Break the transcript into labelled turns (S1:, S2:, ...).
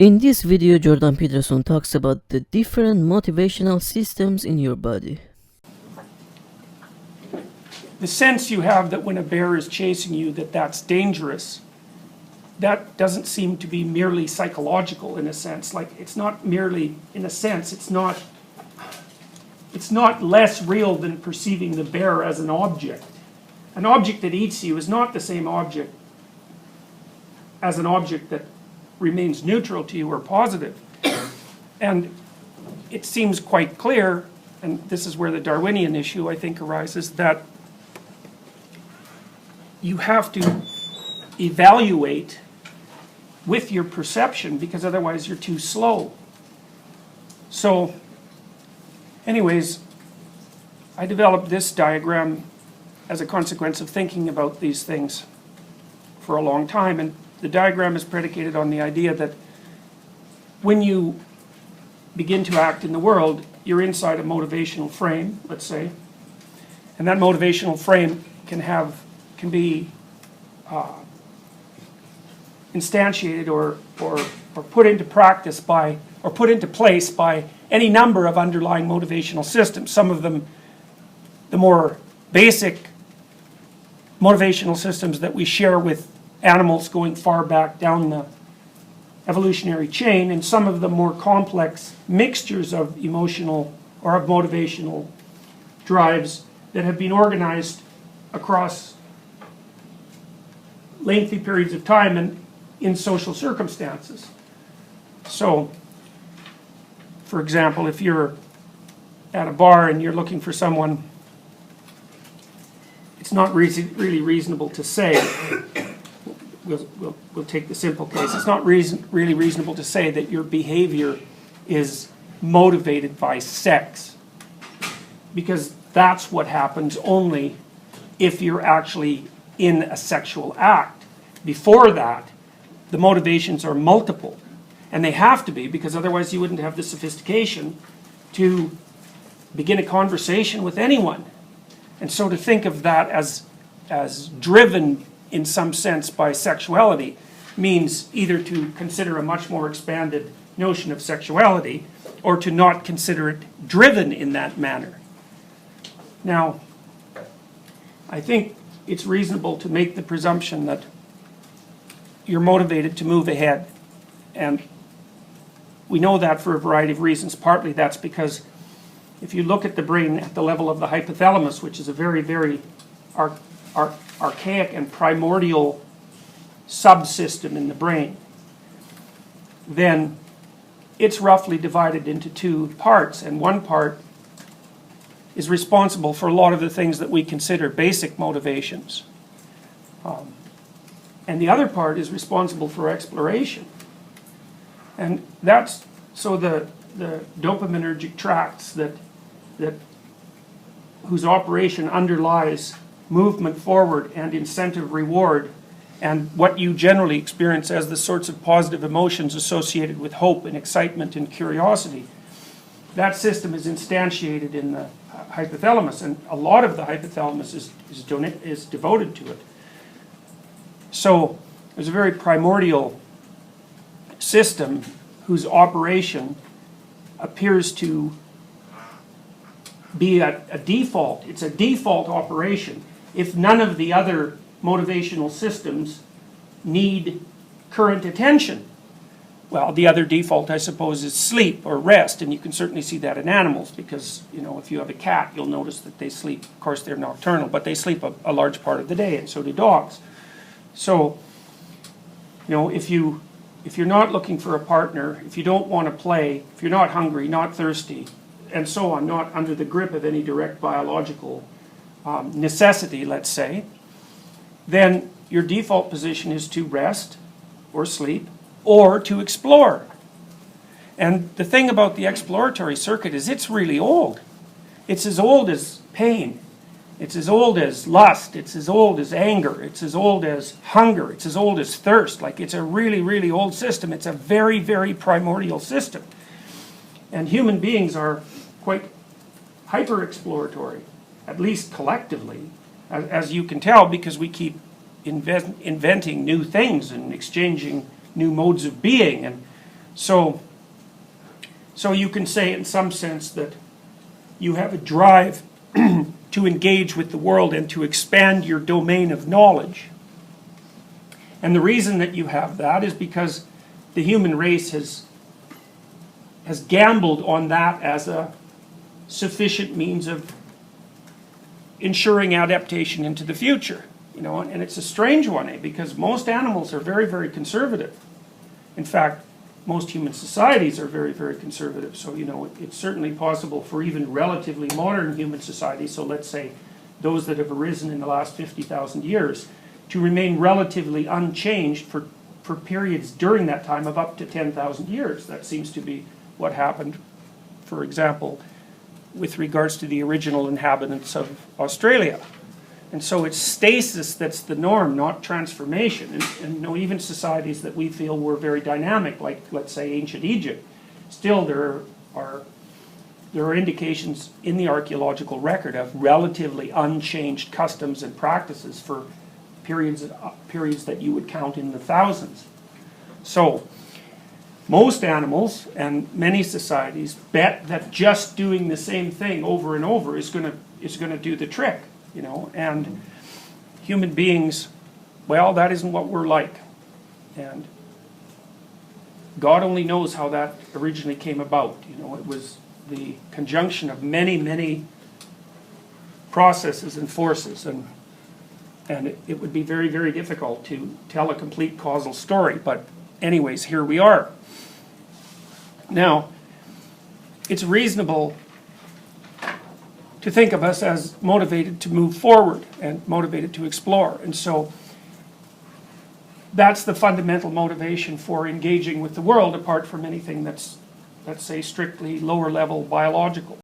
S1: In this video, Jordan Peterson talks about the different motivational systems in your body.
S2: The sense you have that when a bear is chasing you that that's dangerous, that doesn't seem to be merely psychological in a sense. Like, it's not merely, in a sense, it's not less real than perceiving the bear as an object. An object that eats you is not the same object as an object that remains neutral to you or positive. And it seems quite clear, and this is where the Darwinian issue I think arises, that you have to evaluate with your perception, because otherwise you're too slow. So anyways, I developed this diagram as a consequence of thinking about these things for a long time, and the diagram is predicated on the idea that when you begin to act in the world, you're inside a motivational frame, let's say, and that motivational frame can be instantiated or put into practice by, or put into place by any number of underlying motivational systems. Some of them, the more basic motivational systems that we share with animals going far back down the evolutionary chain, and some of the more complex mixtures of emotional or of motivational drives that have been organized across lengthy periods of time and in social circumstances. So, for example, if you're at a bar and you're looking for someone, it's not really reasonable to say, we'll take the simple case, it's not really reasonable to say that your behavior is motivated by sex, because that's what happens only if you're actually in a sexual act. Before that, the motivations are multiple, and they have to be, because otherwise you wouldn't have the sophistication to begin a conversation with anyone. And so to think of that as driven in some sense by sexuality means either to consider a much more expanded notion of sexuality or to not consider it driven in that manner. Now, I think it's reasonable to make the presumption that you're motivated to move ahead, and we know that for a variety of reasons. Partly that's because if you look at the brain at the level of the hypothalamus, which is a very, very archaic and primordial subsystem in the brain, then it's roughly divided into two parts, and one part is responsible for a lot of the things that we consider basic motivations. And the other part is responsible for exploration. And that's, so the dopaminergic tracts whose operation underlies movement forward and incentive reward, and what you generally experience as the sorts of positive emotions associated with hope and excitement and curiosity, that system is instantiated in the hypothalamus, and a lot of the hypothalamus is devoted to it. So there's a very primordial system whose operation appears to be a default. It's a default operation if none of the other motivational systems need current attention. Well, the other default, I suppose, is sleep or rest, and you can certainly see that in animals, because, you know, if you have a cat, you'll notice that they sleep. Of course, they're nocturnal, but they sleep a large part of the day, and so do dogs. So, you know, if you're not looking for a partner, if you don't want to play, if you're not hungry, not thirsty, and so on, not under the grip of any direct biological necessity, let's say, then your default position is to rest or sleep or to explore. And the thing about the exploratory circuit is it's really old. It's as old as pain. It's as old as lust. It's as old as anger. It's as old as hunger. It's as old as thirst. Like, it's a really, really old system. It's a very, very primordial system. And human beings are quite hyper-exploratory, at least collectively, as you can tell, because we keep inventing new things and exchanging new modes of being. And So you can say in some sense that you have a drive to engage with the world and to expand your domain of knowledge. And the reason that you have that is because the human race has gambled on that as a sufficient means of ensuring adaptation into the future. And it's a strange one, because most animals are very, very conservative. In fact, most human societies are very, very conservative. So, it's certainly possible for even relatively modern human societies, so let's say those that have arisen in the last 50,000 years, to remain relatively unchanged for periods during that time of up to 10,000 years. That seems to be what happened, for example, with regards to the original inhabitants of Australia. And so it's stasis that's the norm, not transformation. And even societies that we feel were very dynamic, like, let's say, ancient Egypt, still there are indications in the archaeological record of relatively unchanged customs and practices for periods that you would count in the thousands. So most animals and many societies bet that just doing the same thing over and over is going to do the trick. And human beings, well, that isn't what we're like. And God only knows how that originally came about. It was the conjunction of many, many processes and forces, and it would be very, very difficult to tell a complete causal story. But anyways, here we are. Now, it's reasonable to think of us as motivated to move forward and motivated to explore. And so that's the fundamental motivation for engaging with the world, apart from anything that's, let's say, strictly lower level biological.